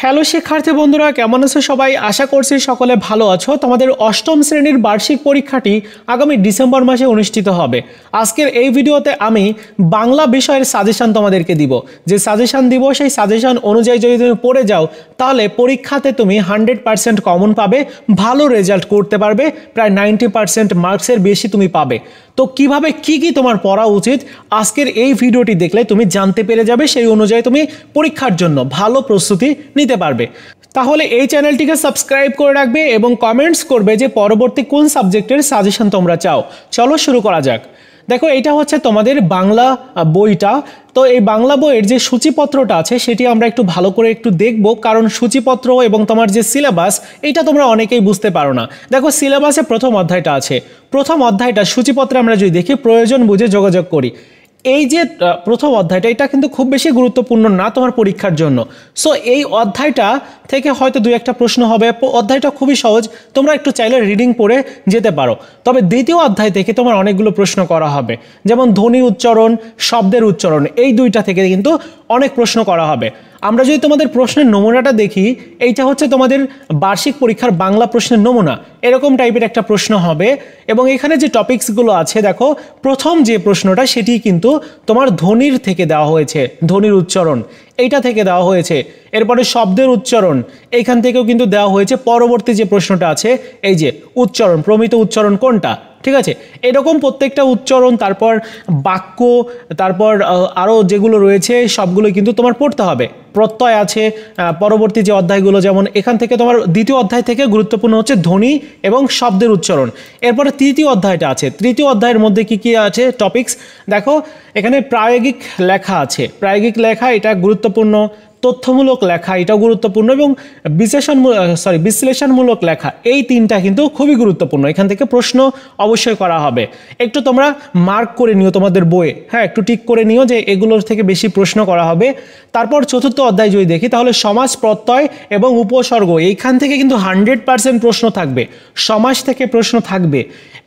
Hello শিক্ষার্থী বন্ধুরা, কেমন আছো সবাই? আশা করছি সকলে ভালো আছো। তোমাদের অষ্টম শ্রেণীর বার্ষিক পরীক্ষাটি আগামী ডিসেম্বর মাসে অনুষ্ঠিত হবে। আজকের এই ভিডিওতে আমি বাংলা বিষয়ের সাজেশন তোমাদেরকে দিব। যে সাজেশন দিব সেই সাজেশন অনুযায়ী যদি তুমি পড়ে যাও তাহলে পরীক্ষাতে তুমি 100% কমন পাবে, ভালো রেজাল্ট করতে পারবে, প্রায় 90% মার্কসের বেশি তুমি পাবে। তো কিভাবে কি তোমার পড়া উচিত আজকের এই ভিডিওটি দেখলে তুমি জানতে পেরে যাবে, সেই অনুযায়ী তুমি পরীক্ষার জন্য ভালো প্রস্তুতি নিতে পারবে। তাহলে এই চ্যানেলটিকে সাবস্ক্রাইব করে রাখবে এবং কমেন্টস করবে যে পরবর্তী কোন সাবজেক্টের সাজেশন তোমরা চাও। চলো শুরু করা যাক। দেখো, এটা হচ্ছে তোমাদের বাংলা বইটা। তো এই বাংলা বইয়ের যে সূচিপত্রটা আছে সেটি আমরা একটু ভালো করে একটু দেখব, কারণ সূচিপত্র এবং তোমার যে সিলেবাস এটা তোমরা অনেকেই বুঝতে পারো না। দেখো, সিলেবাসে প্রথম অধ্যায়টা আছে। প্রথম অধ্যায়টা সূচিপত্রে আমরা যদি দেখি, প্রয়োজন বুঝে যোগাযোগ করি, এই যে প্রথম অধ্যায়টা এটা কিন্তু খুব বেশি গুরুত্বপূর্ণ না তোমার পরীক্ষার জন্য। সো এই অধ্যায়টা থেকে হয়তো দুই একটা প্রশ্ন হবে। অধ্যায়টা খুবই সহজ, তোমরা একটু চাইলে রিডিং পড়ে যেতে পারো। তবে দ্বিতীয় অধ্যায় থেকে তোমার অনেকগুলো প্রশ্ন করা হবে, যেমন ধ্বনি উচ্চারণ, শব্দের উচ্চারণ, এই দুইটা থেকে কিন্তু অনেক প্রশ্ন করা হবে। আমরা যদি তোমাদের প্রশ্নের নমুনাটা দেখি, এইটা হচ্ছে তোমাদের বার্ষিক পরীক্ষার বাংলা প্রশ্নের নমুনা। এরকম টাইপের একটা প্রশ্ন হবে এবং এখানে যে টপিকসগুলো আছে, দেখো প্রথম যে প্রশ্নটা সেটি কিন্তু তোমার ধ্বনির থেকে দেওয়া হয়েছে, ধ্বনির উচ্চারণ এইটা থেকে দেওয়া হয়েছে। এরপরে শব্দের উচ্চারণ এইখান থেকেও কিন্তু দেওয়া হয়েছে। পরবর্তী যে প্রশ্নটা আছে, এই যে উচ্চারণ, প্রমিত উচ্চারণ কোনটা, ঠিক আছে, এরকম প্রত্যেকটা উচ্চারণ, তারপর বাক্য, তারপর আরও যেগুলো রয়েছে সবগুলো কিন্তু তোমার পড়তে হবে। প্রত্যয় আছে পরবর্তী যে অধ্যায়গুলো, যেমন এখান থেকে তোমার দ্বিতীয় অধ্যায় থেকে গুরুত্বপূর্ণ হচ্ছে ধ্বনি এবং শব্দের উচ্চারণ। এরপরে তৃতীয় অধ্যায়টা আছে। তৃতীয় অধ্যায়ের মধ্যে কি কি আছে টপিকস, দেখো এখানে প্রায়োগিক লেখা আছে। প্রায়োগিক লেখা এটা গুরুত্বপূর্ণ, তথ্যমূলক লেখা এটাও গুরুত্বপূর্ণ, এবং বিশ্লেষণমূলক লেখা, এই তিনটা কিন্তু খুবই গুরুত্বপূর্ণ। এখান থেকে প্রশ্ন অবশ্যই করা হবে। একটু তোমরা মার্ক করে নিও তোমাদের বইয়ে, হ্যাঁ একটু টিক করে নিও যে এগুলোর থেকে বেশি প্রশ্ন করা হবে। তারপর চতুর্থ অধ্যায় যদি দেখি, তাহলে সমাস, প্রত্যয় এবং উপসর্গ, এইখান থেকে কিন্তু 100% প্রশ্ন থাকবে। সমাস থেকে প্রশ্ন থাকবে,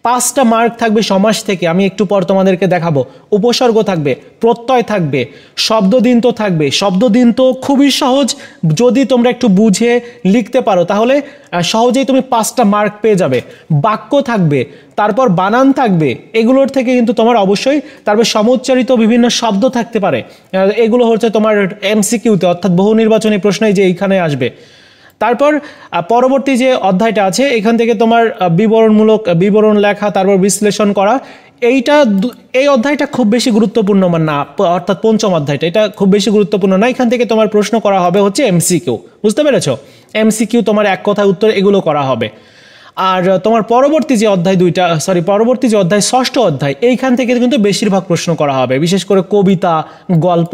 5টা মার্ক থাকবে সমাস থেকে, আমি একটু পর তোমাদেরকে দেখাবো। উপসর্গ থাকবে, প্রত্যয় থাকবে, শব্দদিন তো থাকবে। শব্দদিন তো খুবই সহজ, যদি তোমরা একটু বুঝে লিখতে পারো তাহলে সহজেই তুমি 5টা মার্ক পেয়ে যাবে। বাক্য থাকবে, তারপর বানান থাকবে, এগুলোর থেকে কিন্তু তোমার অবশ্যই, তারপর সমুচ্চারিত বিভিন্ন শব্দ থাকতে পারে, এগুলো হচ্ছে তোমার এমসিকিউতে অর্থাৎ বহু নির্বাচনী প্রশ্নে যে এইখানে আসবে। তারপর পরবর্তী যে অধ্যায়টা আছে এখান থেকে তোমার বিবরণ লেখা, তারপর বিশ্লেষণ করা, এই অধ্যায়টা খুব বেশি গুরুত্বপূর্ণ না, অর্থাৎ পঞ্চম অধ্যায়টা এটা খুব বেশি গুরুত্বপূর্ণ না। এখান থেকে তোমার প্রশ্ন করা হবে হচ্ছে এমসিকিউ, বুঝতে পেরেছো? এমসিকিউ তোমার এক কথায় উত্তর এগুলো করা হবে। আর তোমার পরবর্তী যে অধ্যায় ষষ্ঠ অধ্যায়, এইখান থেকে কিন্তু বেশিরভাগ প্রশ্ন করা হবে, বিশেষ করে কবিতা, গল্প,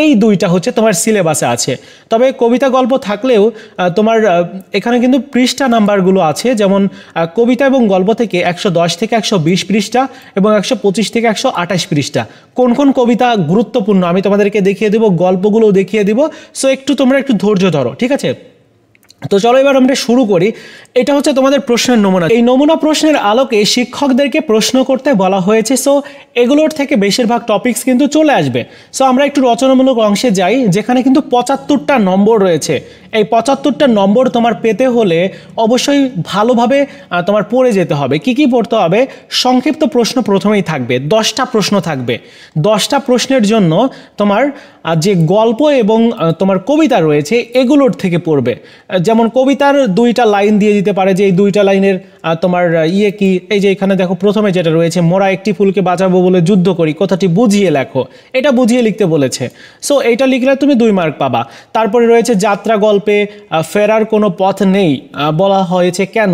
এই দুইটা হচ্ছে তোমার সিলেবাসে আছে। তবে কবিতা গল্প থাকলেও তোমার এখানে কিন্তু পৃষ্ঠা নাম্বারগুলো আছে, যেমন কবিতা এবং গল্প থেকে 110 থেকে 120 পৃষ্ঠা এবং 125 থেকে 128 পৃষ্ঠা। কোন কোন কবিতা গুরুত্বপূর্ণ আমি তোমাদেরকে দেখিয়ে দেবো, গল্পগুলো দেখিয়ে দিব। সো তোমরা একটু ধৈর্য ধরো, ঠিক আছে? তো চলো এবার আমরা শুরু করি। এটা হচ্ছে তোমাদের প্রশ্নের নমুনা। এই নমুনা প্রশ্নের আলোকে শিক্ষকদেরকে প্রশ্ন করতে বলা হয়েছে। সো এগুলোর থেকে বেশিরভাগ টপিকস কিন্তু চলে আসবে। সো আমরা একটু রচনামূলক অংশে যাই, যেখানে কিন্তু 75টা নম্বর রয়েছে। এই 75টা নম্বর তোমার পেতে হলে অবশ্যই ভালোভাবে তোমার পড়ে যেতে হবে। কি কি পড়তে হবে? সংক্ষিপ্ত প্রশ্ন প্রথমেই থাকবে, 10টা প্রশ্ন থাকবে। 10টা প্রশ্নের জন্য তোমার যে গল্প এবং তোমার কবিতা রয়েছে এগুলোর থেকে পড়বে। যেমন কবিতার 2টা লাইন দিয়ে দিতে পারে, যে এই 2টা লাইনের তোমার কি, এই যে এখানে দেখো প্রথমে যেটা রয়েছে, মোরা একটি ফুলকে বাঁচাবো বলে যুদ্ধ করি, কথাটি বুঝিয়ে লেখো, এটা বুঝিয়ে লিখতে বলেছে। সো এইটা লিখলে তুমি 2 মার্ক পাবা। তারপরে রয়েছে যাত্রা গল্পে ফেরার কোনো পথ নেই বলা হয়েছে কেন,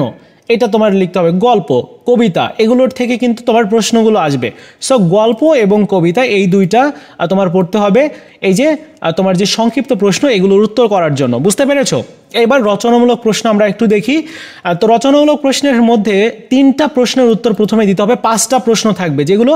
এটা তোমার লিখতে হবে। গল্প, কবিতা, এগুলোর থেকে কিন্তু তোমার প্রশ্নগুলো আসবে। সো গল্প এবং কবিতা এই দুইটা তোমার পড়তে হবে, এই যে তোমার যে সংক্ষিপ্ত প্রশ্ন এগুলোর উত্তর করার জন্য, বুঝতে পেরেছো? এবার রচনামূলক প্রশ্ন আমরা একটু দেখি। তো রচনামূলক প্রশ্নের মধ্যে 3টা প্রশ্নের উত্তর প্রথমে দিতে হবে। 5টা প্রশ্ন থাকবে যেগুলো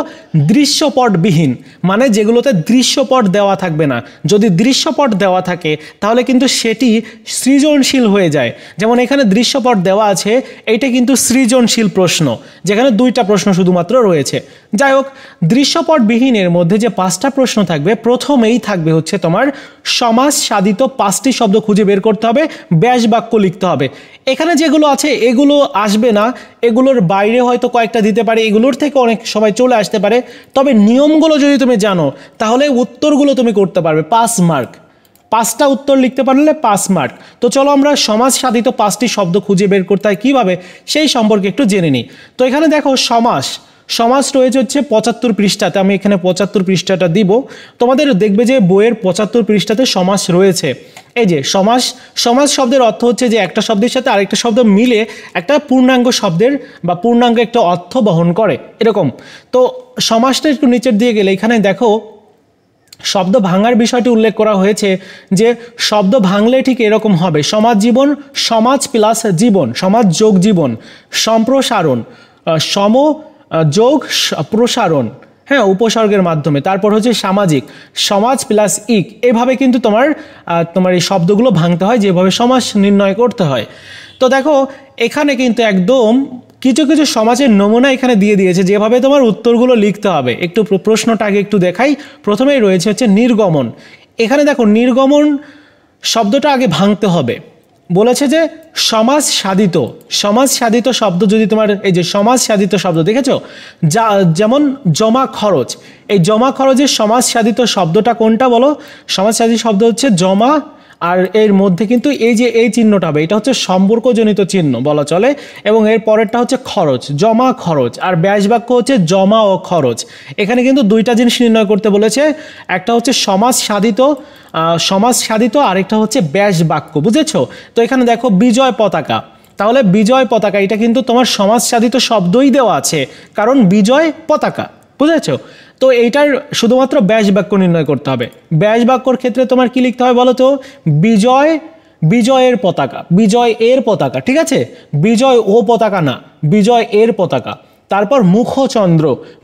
দৃশ্যপটবিহীন, মানে যেগুলোতে দৃশ্যপট দেওয়া থাকবে না। যদি দৃশ্যপট দেওয়া থাকে তাহলে কিন্তু সেটি সৃজনশীল হয়ে যায়। যেমন এখানে দৃশ্যপট দেওয়া আছে, এইটা কিন্তু সৃজনশীল প্রশ্ন, যেখানে 2টা প্রশ্ন শুধুমাত্র রয়েছে। যাই হোক, দৃশ্যপটবিহীনের মধ্যে যে 5টা প্রশ্ন থাকবে, প্রথমেই থাকবে হচ্ছে তোমার সমাস সাধিত 5টি শব্দ খুঁজে বের করতে হবে, ব্যাস বাক্য লিখতে হবে। এখানে যেগুলো আছে এগুলো আসবে না, এগুলোর বাইরে হয়তো কয়েকটা দিতে পারে, এগুলোর থেকে অনেক সময় চলে আসতে পারে, তবে নিয়মগুলো যদি তুমি জানো তাহলে উত্তরগুলো তুমি করতে পারবে। 5 মার্ক, 5টা উত্তর লিখতে পারলে 5 মার্ক। তো চলো আমরা সমাজ সাধিত 5টি শব্দ খুঁজে বের করতে হয় কীভাবে সেই সম্পর্কে একটু জেনে নিই। তো এখানে দেখো সমাস রয়েছে হচ্ছে 75 পৃষ্ঠাতে, আমি এখানে 75 পৃষ্ঠাটা দিব, তোমাদের দেখবে যে বইয়ের 75 পৃষ্ঠাতে সমাস রয়েছে। এই যে সমাস শব্দের অর্থ হচ্ছে যে একটা শব্দের সাথে আরেকটা শব্দ মিলে একটা পূর্ণাঙ্গ শব্দের বা পূর্ণাঙ্গ একটা অর্থ বহন করে এরকম। তো সমাসটা একটু নিচের দিয়ে গেলে এখানে দেখো শব্দ ভাঙার বিষয়টি উল্লেখ করা হয়েছে, যে শব্দ ভাঙলে ঠিক এরকম হবে: সমাজ জীবন, সমাজ প্লাস জীবন, সমাজ যোগ জীবন, সম্প্রসারণ, যোগ প্রসারণ, হ্যাঁ, উপসর্গের মাধ্যমে, তারপর হচ্ছে সামাজিক, সমাজ প্লাস ইক, এভাবে কিন্তু তোমার এই শব্দগুলো ভাঙতে হয়, যেভাবে সমাস নির্ণয় করতে হয়। তো দেখো এখানে কিন্তু একদম কিছু কিছু সমাজের নমুনা এখানে দিয়ে দিয়েছে, যেভাবে তোমার উত্তরগুলো লিখতে হবে। একটু প্রশ্নটা আগে একটু দেখাই। প্রথমেই রয়েছে হচ্ছে নির্গমন। এখানে দেখো নির্গমন শব্দটা আগে ভাঙতে হবে। বলেছে যে সমাজ সাধিত শব্দ, যদি তোমার এই যে সমাজ সাধিত শব্দ দেখেছো, যেমন জমা খরচ, এই জমা খরচের সমাজ সাধিত শব্দটা কোনটা বলো? সমাজ সাধিত শব্দ হচ্ছে জমা, আর এর মধ্যে কিন্তু এই যে এই চিহ্নটা হবে, এটা হচ্ছে সম্পর্কজনিত চিহ্ন বলা চলে, এবং এর পরেরটা হচ্ছে খরচ, জমা খরচ, আর ব্যাস বাক্য হচ্ছে জমা ও খরচ। এখানে কিন্তু দুইটা জিনিস নির্ণয় করতে বলেছে, একটা হচ্ছে সমাজ সাধিত, আরেকটা হচ্ছে ব্যাস বাক্য, বুঝেছো? তো এখানে দেখো বিজয় পতাকা, তাহলে বিজয় পতাকা এটা কিন্তু তোমার সমাজ সাধিত শব্দই দেওয়া আছে, কারণ বিজয় পতাকা, বুঝেছো? তো এইটার শুধুমাত্র ব্যাস বাক্য নির্ণয় করতে হবে। ব্যাস বাক্যর ক্ষেত্রে তোমার কি লিখতে হবে বলো তো? বিজয়ের পতাকা, ঠিক আছে? বিজয় ও পতাকা না, বিজয় এর পতাকা। তারপর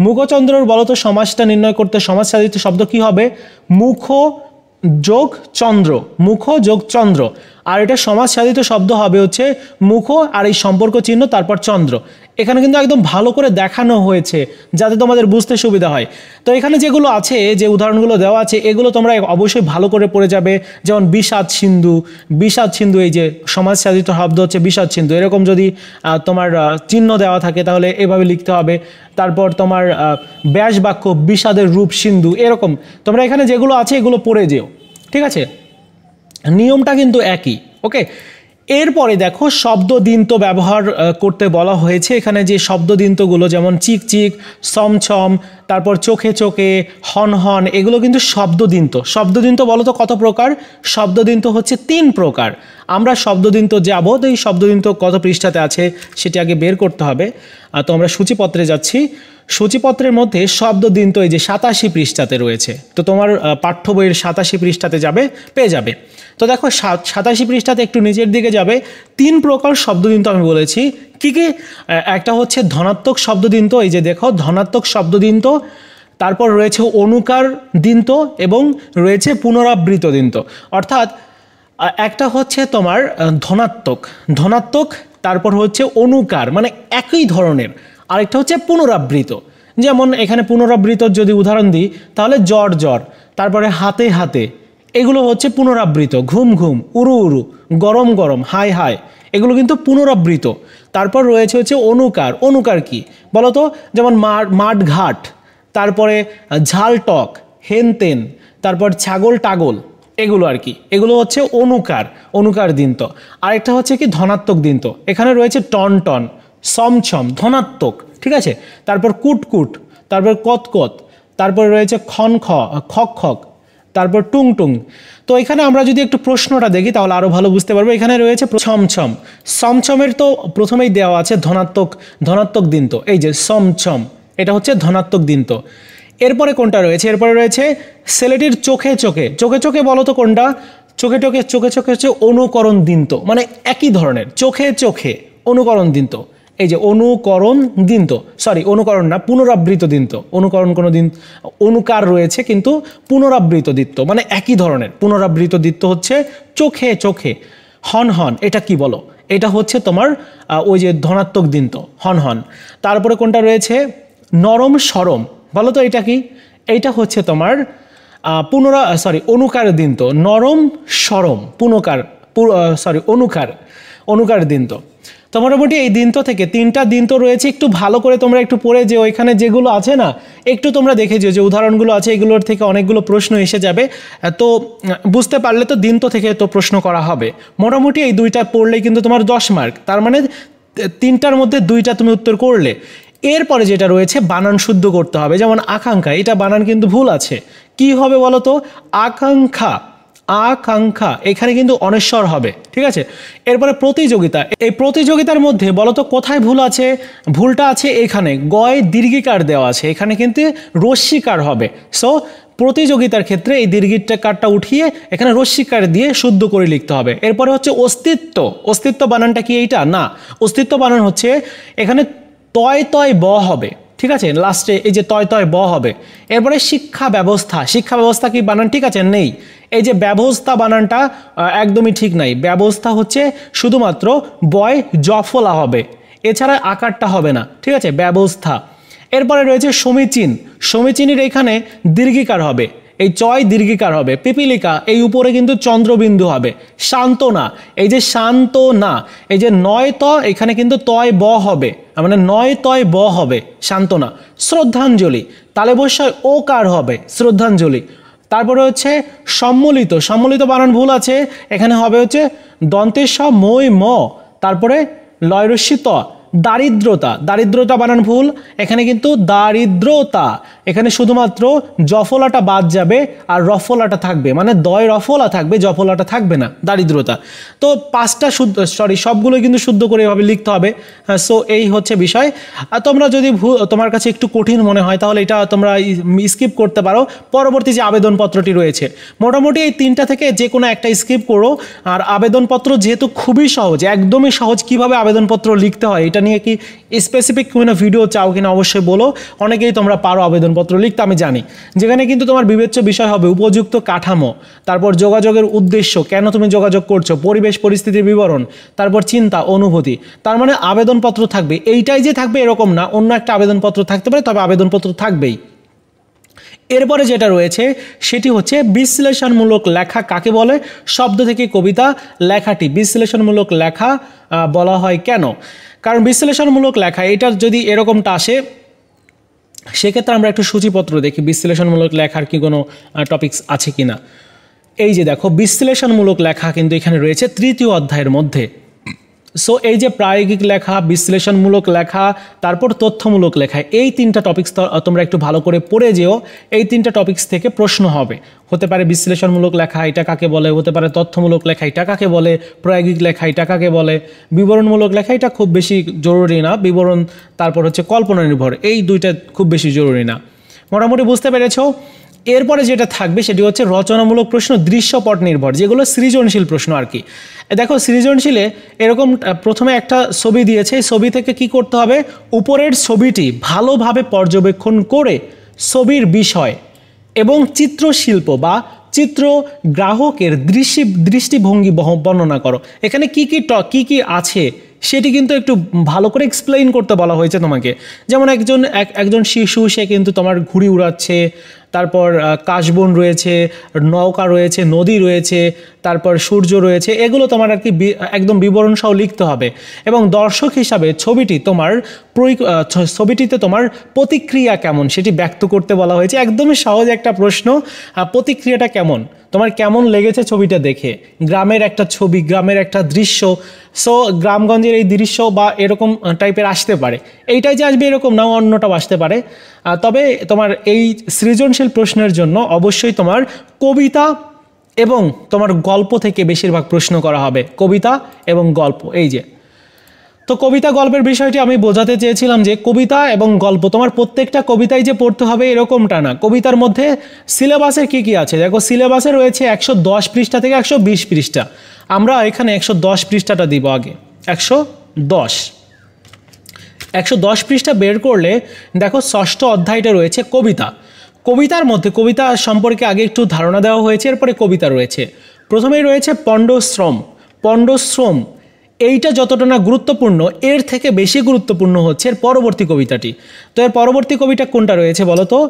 মুখচন্দ্রর বলো তো সমাসটা নির্ণয় করতে সমাজ সাধিত শব্দ কি হবে? মুখ যোগ চন্দ্র, আর এটা সমাজ সাধিত শব্দ হবে হচ্ছে মুখ আর এই সম্পর্ক চিহ্ন তারপর চন্দ্র। এখানে কিন্তু একদম ভালো করে দেখানো হয়েছে যাতে তোমাদের বুঝতে সুবিধা হয়। তো এখানে যেগুলো আছে, যে উদাহরণগুলো দেওয়া আছে, এগুলো তোমরা অবশ্যই ভালো করে পড়ে যাবে। যেমন বিষাদ সিন্ধু, এই যে সমাজ সাধিত শব্দ হচ্ছে বিষাদ সিন্ধু, এরকম যদি তোমার চিহ্ন দেওয়া থাকে তাহলে এভাবে লিখতে হবে। তারপর তোমার ব্যাস বাক্য বিষাদের রূপ সিন্ধু, এরকম তোমরা এখানে যেগুলো আছে এগুলো পড়ে যেও, ঠিক আছে? নিয়মটা কিন্তু একই, ওকে? এরপরে দেখো শব্দদিন্ত ব্যবহার করতে বলা হয়েছে। এখানে যে শব্দদিন্তগুলো, যেমন চিক, ছম, তারপর চোখে, হন, এগুলো কিন্তু শব্দদিন্ত বলো তো কত প্রকার? শব্দদিন্ত হচ্ছে 3 প্রকার। আমরা শব্দদিন্ত যাব, তো এই শব্দদিন্ত কত পৃষ্ঠাতে আছে সেটি আগে বের করতে হবে। তো আমরা সূচিপত্রে যাচ্ছি। সূচিপত্রের মধ্যে শব্দদিন্ত এই যে 87 পৃষ্ঠাতে রয়েছে, তো তোমার পাঠ্য বইয়ের 87 পৃষ্ঠাতে পেয়ে যাবে। তো দেখো 87 পৃষ্ঠাতে একটু নিচের দিকে যাবে, 3 প্রকার শব্দদিন্ত আমি বলেছি। কি একটা হচ্ছে ধনাত্মক শব্দদিন্ত, এই যে দেখো ধনাত্মক শব্দদিন্ত, তারপর রয়েছে অনুকার দিন্ত এবং রয়েছে পুনরাবৃত্ত দিন্ত। অর্থাৎ একটা হচ্ছে তোমার ধনাত্মক, তারপর হচ্ছে অনুকার, মানে একই ধরনের, আরেকটা হচ্ছে পুনরাবৃত্ত। যেমন এখানে পুনরাবৃত্তর যদি উদাহরণ দিই তাহলে জ্বর, তারপরে হাতে, এগুলো হচ্ছে পুনরাবৃত্ত। ঘুম, উরু, গরম, হাই, এগুলো কিন্তু পুনরাবৃত্ত। তারপর রয়েছে হচ্ছে অনুকার কি বলতো? যেমন মাঠ ঘাট, তারপরে ঝাল টক, হেনতেন, তারপর ছাগল টাগল, এগুলো আর কি, এগুলো হচ্ছে অনুকার দিন্ত। আরেকটা হচ্ছে কি ধনাত্মক দিন্ত, এখানে রয়েছে টন, ছম, ধনাত্মক, ঠিক আছে? তারপর কুট, তারপর কত, তারপর রয়েছে খক, তারপর টুং। তো এখানে আমরা যদি একটু প্রশ্নটা দেখি তাহলে আরো ভালো বুঝতে পারবো। এখানে রয়েছে ছমের তো প্রথমেই দেওয়া আছে ধনাত্মক দিন্ত, এই যে ছম, এটা হচ্ছে ধনাত্মক দিন্ত। এরপরে কোনটা রয়েছে? এরপরে রয়েছে ছেলেটির চোখে বলো তো কোনটা? চোখে হচ্ছে অনুকরণ দিন্ত, মানে একই ধরনের, চোখে অনুকরণ দিন্ত। এই যে অনুকরণ না, পুনরাবৃত্ত দিন্ত। অনুকরণ কোনো দিন অনুকার রয়েছে কিন্তু পুনরাবৃত্ত দিত্ত, মানে একই ধরনের। পুনরাবৃত্ত দিত্ত হচ্ছে চোখে। হন, এটা কি বলো? এটা হচ্ছে তোমার ওই যে ধনাত্মক দিন্ত, হন। তারপরে কোনটা রয়েছে? নরম সরম, বলো তো এটা কি? এইটা হচ্ছে তোমার অনুকার দিন্ত, নরম সরম অনুকার দিন্ত। তো মোটামুটি এই দিন্ত থেকে 3টা দিন্ত রয়েছে, একটু ভালো করে তোমরা একটু পড়ে যে ওইখানে যেগুলো আছে না একটু তোমরা দেখে যে উদাহরণগুলো আছে এগুলোর থেকে অনেকগুলো প্রশ্ন এসে যাবে। তো বুঝতে পারলে তো দিন্ত থেকে তো প্রশ্ন করা হবে। মোটামুটি এই 2টা পড়লেই কিন্তু তোমার 10 মার্ক, তার মানে 3টার মধ্যে 2টা তুমি উত্তর করলে। এরপরে যেটা রয়েছে বানান শুদ্ধ করতে হবে, যেমন আকাঙ্ক্ষা, এটা বানান কিন্তু ভুল আছে। কি হবে বলো তো? আকাঙ্ক্ষা, আকাঙ্ক্ষা, এখানে কিন্তু অনস্বর হবে, ঠিক আছে। এরপরে প্রতিযোগিতা, এই প্রতিযোগিতার মধ্যে বলো তো কোথায় ভুল আছে? ভুলটা আছে এখানে, গয় দীর্ঘিকার দেওয়া আছে, এখানে কিন্তু রস্যিকার হবে। সো প্রতিযোগিতার ক্ষেত্রে এই দীর্ঘিকারটা উঠিয়ে এখানে রস্যিকার দিয়ে শুদ্ধ করে লিখতে হবে। এরপরে হচ্ছে অস্তিত্ব, অস্তিত্ব বানানটা কি এইটা? না, অস্তিত্ব বানান হচ্ছে এখানে তয় তয় ব হবে, ঠিক আছে, লাস্টে এই যে তয় তয় ব হবে। এরপরে শিক্ষা ব্যবস্থা, শিক্ষা ব্যবস্থা কি বানান ঠিক আছে? নেই। এই যে ব্যবস্থা বানানটা একদমই ঠিক নাই, ব্যবস্থা হচ্ছে শুধুমাত্র বয় জফলা হবে, এছাড়া আকারটা হবে না, ঠিক আছে, ব্যবস্থা। এরপরে রয়েছে সমীচীন, সমীচীনের এখানে দীর্ঘিকার হবে, এই চয় দীর্ঘিকার হবে। পিপিলিকা, এই উপরে কিন্তু চন্দ্রবিন্দু হবে। সান্ত্বনা, এই যে সান্ত্বনা, এই যে নয় ত এখানে কিন্তু তয় ব হবে, মানে নয় তয় ব হবে সান্ত্বনা। শ্রদ্ধাঞ্জলি, তালে বসায় ওকার হবে শ্রদ্ধাঞ্জলি। তারপরে হচ্ছে সম্মিলিত, সম্মিলিত বানান ভুল আছে, এখানে হবে হচ্ছে দন্তেশ মই ম, তারপরে লয়রস্যি ত। দারিদ্রতা, দারিদ্রতা বানান ভুল, এখানে কিন্তু দারিদ্রতা, এখানে শুধুমাত্র জফলাটা বাদ যাবে আর রফলাটা থাকবে, মানে দয় রফলা থাকবে, জফলাটা থাকবে না, দারিদ্রতা। তো 5টা শুদ্ধ, সবগুলো কিন্তু শুদ্ধ করে এভাবে লিখতে হবে। সো এই হচ্ছে বিষয়। আর তোমরা যদি তোমার কাছে একটু কঠিন মনে হয় তাহলে এটা তোমরা স্কিপ করতে পারো, পরবর্তী যে আবেদনপত্রটি রয়েছে। মোটামুটি এই 3টা থেকে যে কোনো একটা স্কিপ করো। আর আবেদনপত্র যেহেতু খুবই সহজ, একদমই সহজ, কিভাবে আবেদনপত্র লিখতে হয় এটা নিয়ে কি স্পেসিফিক কোনো ভিডিও চাও কিনা অবশ্যই বলো। অনেকেই তোমরা পারো আবেদনপত্র লিখতে আমি জানি, যেখানে কিন্তু তোমার বিবেচ্য বিষয় হবে উপযুক্ত কাঠামো, তারপর যোগাযোগের উদ্দেশ্য, কেন তুমি যোগাযোগ করছো, পরিবেশ পরিস্থিতির বিবরণ, তারপর চিন্তা অনুভূতি। তার মানে আবেদনপত্র থাকবে, এইটাই যে থাকবে এরকম না, অন্য একটা আবেদনপত্র থাকতে পারে, তবে আবেদনপত্র থাকবেই। এরপরে যেটা রয়েছে সেটি হচ্ছে বিশ্লেষণমূলক লেখা কাকে বলে? শব্দ থেকে কবিতা লেখাটি বিশ্লেষণমূলক লেখা বলা হয় কেন? কারণ বিশ্লেষণমূলক লেখা এটা যদি এরকমটা আসে সেক্ষেত্রে আমরা একটু সূচিপত্র দেখি বিশ্লেষণমূলক লেখার কি কোনো টপিকস আছে কিনা। এই যে দেখো বিশ্লেষণমূলক লেখা কিন্তু এখানে রয়েছে 3য় অধ্যায়ের মধ্যে। সো এই যে প্রায়োগিক লেখা, বিশ্লেষণমূলক লেখা, তারপর তথ্যমূলক লেখা, এই 3টা টপিকস তোমরা একটু ভালো করে পড়ে যেও। এই 3টা টপিকস থেকে প্রশ্ন হবে, হতে পারে বিশ্লেষণমূলক লেখা এটা কাকে বলে, হতে পারে তথ্যমূলক লেখা এটা কাকে বলে, প্রায়োগিক লেখা এটা কাকে বলে, বিবরণমূলক লেখা এটা খুব বেশি জরুরি না, বিবরণ তারপর হচ্ছে কল্পনা নির্ভর, এই 2টা খুব বেশি জরুরি না। মোটামুটি বুঝতে পেরেছো? এরপরে যেটা থাকবে সেটি হচ্ছে রচনামূলক প্রশ্ন, দৃশ্যপট নির্ভর, যেগুলো সৃজনশীল প্রশ্ন আর কি। দেখো সৃজনশীলে এরকম প্রথমে একটা ছবি দিয়েছে, ছবি থেকে কি করতে হবে? উপরের ছবিটি ভালোভাবে পর্যবেক্ষণ করে ছবির বিষয় এবং চিত্রশিল্প বা চিত্র গ্রাহকের দৃষ্টিভঙ্গি বর্ণনা করো। এখানে কি কি আছে সেটি কিন্তু একটু ভালো করে এক্সপ্লেইন করতে বলা হয়েছে তোমাকে। যেমন একজন শিশু, সে কিন্তু তোমার ঘুড়ি উড়াচ্ছে, তারপর কাশবন রয়েছে, নৌকা রয়েছে, নদী রয়েছে, তারপর সূর্য রয়েছে, এগুলো তোমার আর কি একদম বিবরণ সহ লিখতে হবে। এবং দর্শক হিসাবে ছবিটিতে তোমার প্রতিক্রিয়া কেমন সেটি ব্যক্ত করতে বলা হয়েছে। একদমই সহজ একটা প্রশ্ন, প্রতিক্রিয়াটা কেমন, তোমার কেমন লেগেছে ছবিটা দেখে, গ্রামের একটা ছবি, গ্রামের একটা দৃশ্য। সো গ্রামগঞ্জের এই দৃশ্য বা এরকম টাইপের আসতে পারে, এইটাই যে আসবে এরকম নাও, অন্যটাও আসতে পারে। তবে তোমার এই সৃজনশীল প্রশ্নের জন্য অবশ্যই তোমার কবিতা এবং তোমার গল্প থেকে বেশিরভাগ প্রশ্ন করা হবে, কবিতা এবং গল্প। এই যে তো কবিতা গল্পের বিষয়টি আমি বোঝাতে চেয়েছিলাম যে কবিতা এবং গল্প তোমার প্রত্যেকটা কবিতায় যে পড়তে হবে এরকমটা না। কবিতার মধ্যে সিলেবাসের কি কি আছে দেখো, সিলেবাসে রয়েছে 110 পৃষ্ঠা থেকে 120 পৃষ্ঠা। আমরা এখানে 110 পৃষ্ঠাটা দিব আগে। 110 পৃষ্ঠা বের করলে দেখো 6ষ্ঠ অধ্যায়টা রয়েছে কবিতা। কবিতার মধ্যে কবিতা সম্পর্কে আগে একটু ধারণা দেওয়া হয়েছে, এরপরে কবিতা রয়েছে। প্রথমেই রয়েছে পণ্ডশ্রম। পণ্ডশ্রম এইটা যতটা না গুরুত্বপূর্ণ, এর থেকে বেশি গুরুত্বপূর্ণ হচ্ছে এর পরবর্তী কবিতাটি। তো এর পরবর্তী কবিতা কোনটা রয়েছে বলো তো?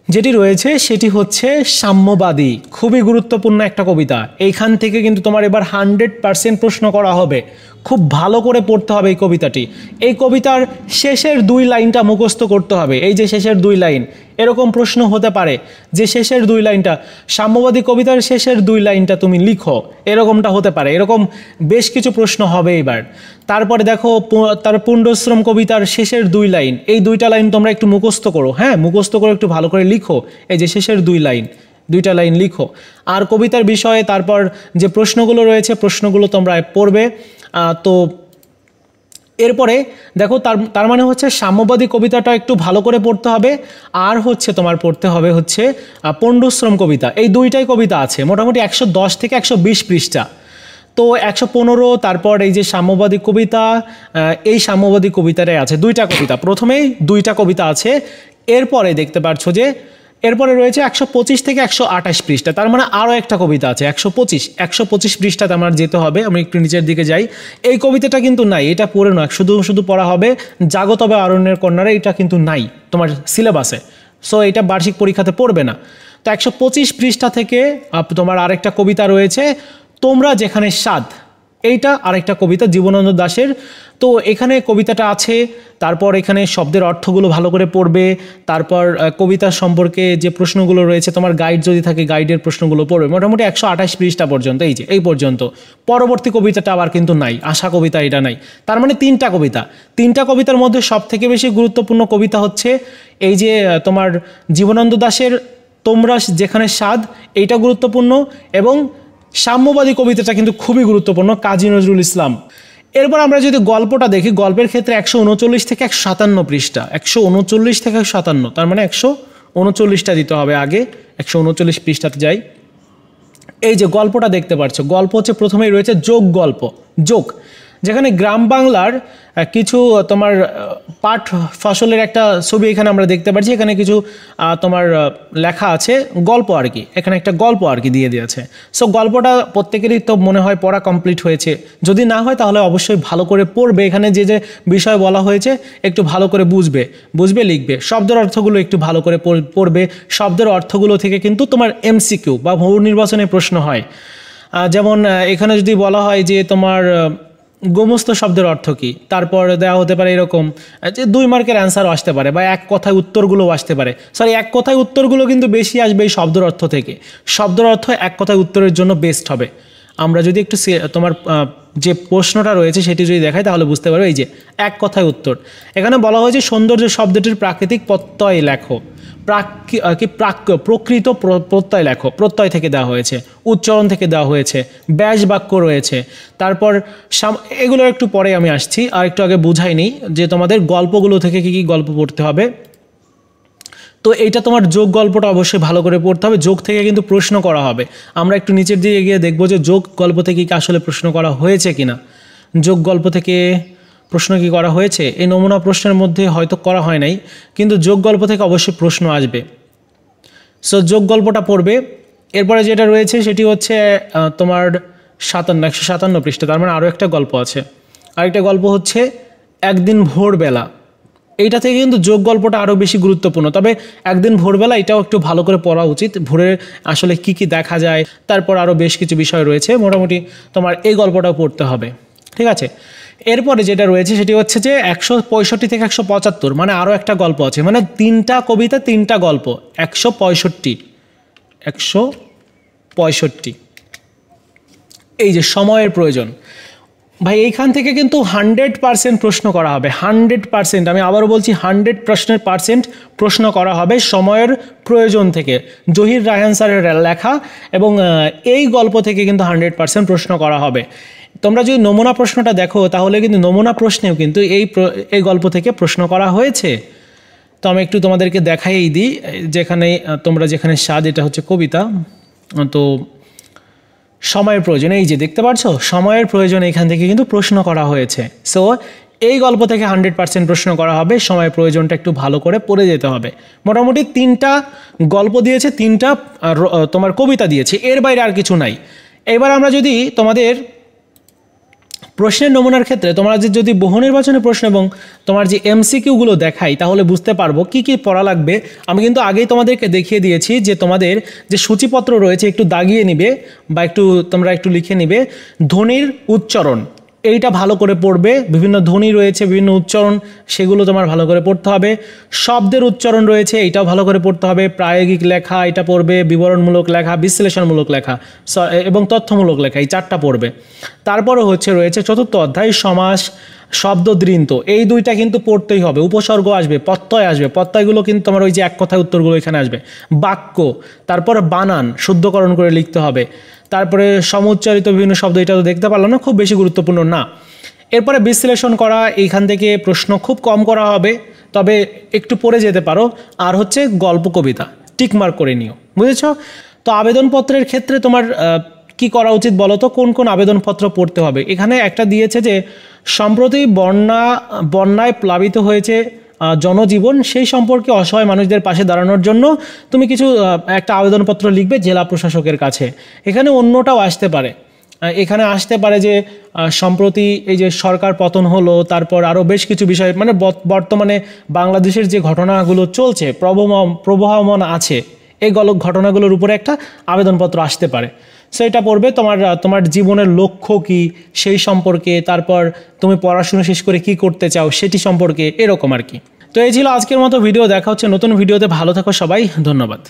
যেটি রয়েছে সেটি হচ্ছে সাম্যবাদী। খুবই গুরুত্বপূর্ণ একটা কবিতা। এইখান থেকে কিন্তু তোমার এবার 100% প্রশ্ন করা হবে। খুব ভালো করে পড়তে হবে এই কবিতাটি। এই কবিতার শেষের 2 লাইনটা মুখস্থ করতে হবে। এই যে শেষের 2 লাইন, এরকম প্রশ্ন হতে পারে যে শেষের 2 লাইনটা, সাম্যবাদী কবিতার শেষের 2 লাইনটা তুমি লিখো, এরকমটা হতে পারে। এরকম বেশ কিছু প্রশ্ন হবে এবার। তারপরে দেখো তার পুণ্ডশ্রম কবিতার শেষের 2 লাইন, এই 2টা লাইন তোমরা একটু মুখস্থ করো। হ্যাঁ, মুখস্থ করে একটু ভালো করে লিখো। এই যে শেষের 2 লাইন, 2টা লাইন লিখো। আর কবিতার বিষয়ে তারপর যে প্রশ্নগুলো রয়েছে, প্রশ্নগুলো তোমরা পড়বে। তো এরপরে দেখো তার মানে হচ্ছে সাম্যবাদী কবিতাটা একটু ভালো করে পড়তে হবে। আর হচ্ছে তোমার পড়তে হবে হচ্ছে পুণ্ডশ্রম কবিতা। এই 2টাই কবিতা আছে, মোটামুটি 110 থেকে 120 পৃষ্ঠা। তো 115, তারপর এই যে সাম্যবাদী কবিতা, এই সাম্যবাদী কবিতাটাই আছে 2টা কবিতা। প্রথমেই 2টা কবিতা আছে। এরপরে দেখতে পাচ্ছ যে এরপরে রয়েছে 125 থেকে 128 পৃষ্ঠা। তার মানে আরও একটা কবিতা আছে 125 পৃষ্ঠাতে আমার যেতে হবে। আমি একটু নিচের দিকে যাই। এই কবিতাটা কিন্তু নাই, এটা পড়ে নয়, শুধু পড়া হবে জাগো তবে অরণ্যের কন্যারে। এটা কিন্তু নাই তোমার সিলেবাসে, সো এটা বার্ষিক পরীক্ষাতে পড়বে না। তো 125 পৃষ্ঠা থেকে তোমার আরেকটা কবিতা রয়েছে তোমরা যেখানে স্বাদ। এইটা আরেকটা কবিতা জীবনানন্দ দাশের। তো এখানে কবিতাটা আছে। তারপর এখানে শব্দের অর্থগুলো ভালো করে পড়বে। তারপর কবিতা সম্পর্কে যে প্রশ্নগুলো রয়েছে, তোমার গাইড যদি থাকে গাইডের প্রশ্নগুলো পড়বে। মোটামুটি 128 পৃষ্ঠা পর্যন্ত, এই পর্যন্ত। পরবর্তী কবিতাটা আবার কিন্তু নাই, আশা কবিতা এটা নাই। তার মানে 3টা কবিতা। 3টা কবিতার মধ্যে সব থেকে বেশি গুরুত্বপূর্ণ কবিতা হচ্ছে এই যে তোমার জীবনানন্দ দাশের তোমরা যেখানে স্বাদ, এইটা গুরুত্বপূর্ণ। এবং সাম্যবাদী কবিতাটা কিন্তু খুবই গুরুত্বপূর্ণ, কাজী নজরুল ইসলাম। এরপর আমরা যদি গল্পটা দেখি, গল্পের ক্ষেত্রে 139 থেকে 157 পৃষ্ঠা। 139 থেকে 157, তার মানে 139টা দিতে হবে আগে। 139 পৃষ্ঠাতে যাই। এই যে গল্পটা দেখতে পাচ্ছ, গল্প হচ্ছে প্রথমেই রয়েছে যোগ গল্প। যোগ, যেখানে গ্রাম বাংলার কিছু তোমার পাট ফসলের একটা ছবি এখানে আমরা দেখতে পাচ্ছি। এখানে কিছু তোমার লেখা আছে, গল্প আর কি। এখানে একটা গল্প আর কি দিয়ে দিয়েছে। সো গল্পটা প্রত্যেকেরই তো মনে হয় পড়া কমপ্লিট হয়েছে। যদি না হয় তাহলে অবশ্যই ভালো করে পড়বে। এখানে যে যে বিষয় বলা হয়েছে একটু ভালো করে বুঝবে লিখবে। শব্দের অর্থগুলো একটু ভালো করে পড়বে। শব্দের অর্থগুলো থেকে কিন্তু তোমার এমসিকিউ বা বহু নির্বাচনে প্রশ্ন হয়। যেমন এখানে যদি বলা হয় যে তোমার গোমস্ত শব্দের অর্থ কী, তারপর দেওয়া হতে পারে এরকম যে 2 মার্কের অ্যান্সারও আসতে পারে, বা এক কথায় উত্তরগুলোও আসতে পারে। সরি, এক কথায় উত্তরগুলো কিন্তু বেশি আসবে এই শব্দের অর্থ থেকে। শব্দের অর্থ এক কথায় উত্তরের জন্য বেস্ট হবে। আমরা যদি একটু তোমার যে প্রশ্নটা রয়েছে সেটি যদি দেখাই তাহলে বুঝতে পারবে। এই যে এক কথায় উত্তর, এখানে বলা হয়েছে সৌন্দর্য শব্দটির প্রাকৃতিক প্রত্যয় লেখো। প্রকৃত প্রত্যয় লেখো, প্রত্যয় থেকে দেওয়া হয়েছে, উচ্চারণ থেকে দেওয়া হয়েছে, ব্যাস বাক্য রয়েছে। তারপর এগুলো একটু পরে আমি আসছি, আর একটু আগে বুঝাইনি যে তোমাদের গল্পগুলো থেকে কী কী গল্প পড়তে হবে। তো এইটা তোমার যোগ গল্পটা অবশ্যই ভালো করে পড়তে হবে। যোগ থেকে কিন্তু প্রশ্ন করা হবে। আমরা একটু নিচের দিকে গিয়ে দেখবো যে যোগ গল্প থেকে কি আসলে প্রশ্ন করা হয়েছে কিনা। যোগ গল্প থেকে প্রশ্ন কি করা হয়েছে, এই নমুনা প্রশ্নের মধ্যে হয়তো করা হয় নাই, কিন্তু যোগ গল্প থেকে অবশ্যই প্রশ্ন আসবে। সো যোগ গল্পটা পড়বে। এরপরে যেটা রয়েছে সেটি হচ্ছে তোমার 157 পৃষ্ঠা। তার মানে আরও একটা গল্প আছে। আরেকটা গল্প হচ্ছে একদিন ভোরবেলা। এইটা থেকে কিন্তু যোগ গল্পটা আরও বেশি গুরুত্বপূর্ণ। তবে একদিন ভোরবেলা এটাও একটু ভালো করে পড়া উচিত। ভোরে আসলে কি কি দেখা যায়, তারপর আরও বেশ কিছু বিষয় রয়েছে। মোটামুটি তোমার এই গল্পটাও পড়তে হবে, ঠিক আছে। এরপরে যেটা রয়েছে সেটি হচ্ছে যে 165 থেকে 175, মানে আরও একটা গল্প আছে। মানে 3টা কবিতা 3টা গল্প, 165। এই যে সময়ের প্রয়োজন, ভাই এইখান থেকে কিন্তু 100% প্রশ্ন করা হবে। 100%, আমি আবারও বলছি 100% প্রশ্ন করা হবে সময়ের প্রয়োজন থেকে। জহির রায়হান স্যারের লেখা এবং এই গল্প থেকে কিন্তু 100% প্রশ্ন করা হবে। তোমরা যদি নমুনা প্রশ্নটা দেখো তাহলে কিন্তু নমুনা প্রশ্নেও কিন্তু এই গল্প থেকে প্রশ্ন করা হয়েছে। তো আমি একটু তোমাদেরকে দেখাই দিই। তোমরা যেখানে স্বাদ, এটা হচ্ছে কবিতা। তো সময়ের প্রয়োজন, এই যে দেখতে পাচ্ছ সময়ের প্রয়োজন, এখান থেকে কিন্তু প্রশ্ন করা হয়েছে। সো এই গল্প থেকে 100% প্রশ্ন করা হবে। সময়ের প্রয়োজনটা একটু ভালো করে পড়ে যেতে হবে। মোটামুটি 3টা গল্প দিয়েছে, 3টা তোমার কবিতা দিয়েছে, এর বাইরে আর কিছু নাই। এবার আমরা যদি তোমাদের প্রশ্নের নমুনার ক্ষেত্রে তোমরা যদি বহু নির্বাচনী প্রশ্ন এবং তোমার যে এমসিকিউগুলো দেখাই তাহলে বুঝতে পারবো কি কি পড়া লাগবে। আমি কিন্তু আগেই তোমাদেরকে দেখিয়ে দিয়েছি যে তোমাদের যে সূচিপত্র রয়েছে একটু দাগিয়ে নিবে বা তোমরা একটু লিখে নিবে। ধ্বনির উচ্চারণ এইটা ভালো করে পড়বে, বিভিন্ন ধ্বনি রয়েছে, বিভিন্ন উচ্চারণ, সেগুলো তোমার ভালো করে পড়তে হবে। শব্দের উচ্চারণ রয়েছে, এইটাও ভালো করে পড়তে হবে। প্রায়োগিক লেখা এটা পড়বে, বিবরণমূলক লেখা, বিশ্লেষণমূলক লেখা এবং তথ্যমূলক লেখা, এই 4টা পড়বে। তারপরে রয়েছে 4র্থ অধ্যায় সমাস, শব্দদৃন্ত, এই 2টা কিন্তু পড়তেই হবে। উপসর্গ আসবে, প্রত্যয় আসবে, প্রত্যয়গুলো কিন্তু তোমার ওই যে এক কথায় উত্তরগুলো এখানে আসবে। বাক্য, তারপরে বানান শুদ্ধকরণ করে লিখতে হবে। তারপরে সমুচ্চারিত বিভিন্ন শব্দ, এটা তো দেখতে পারলাম না, খুব বেশি গুরুত্বপূর্ণ না। এরপরে বিশ্লেষণ করা, এইখান থেকে প্রশ্ন খুব কম করা হবে, তবে একটু পড়ে যেতে পারো। আর গল্প কবিতা টিকমার্ক করে নিও, বুঝেছ? তো আবেদনপত্রের ক্ষেত্রে তোমার কি করা উচিত বলো তো, কোন কোন আবেদনপত্র পড়তে হবে? এখানে একটা দিয়েছে যে সম্প্রতি বন্যায় প্লাবিত হয়েছে জনজীবন, সেই সম্পর্কে অসহায় মানুষদের পাশে দাঁড়ানোর জন্য তুমি একটা আবেদনপত্র লিখবে জেলা প্রশাসকের কাছে। এখানে অন্যটাও আসতে পারে, এখানে আসতে পারে যে সম্প্রতি এই যে সরকার পতন হলো, তারপর আরও বেশ কিছু বিষয়, মানে বর্তমানে বাংলাদেশের যে ঘটনাগুলো চলছে, প্রবহমান আছে, এই ঘটনাগুলোর উপরে একটা আবেদনপত্র আসতে পারে। সো এটা পড়বে। তোমার জীবনের লক্ষ্য কি সেই সম্পর্কে, তারপর তুমি পড়াশোনা শেষ করে কি করতে চাও সেটি সম্পর্কে, এরকম আর কি। তো এই ছিল আজকের মতো ভিডিও। দেখা হচ্ছে নতুন ভিডিওতে। ভালো থাকো সবাই, ধন্যবাদ।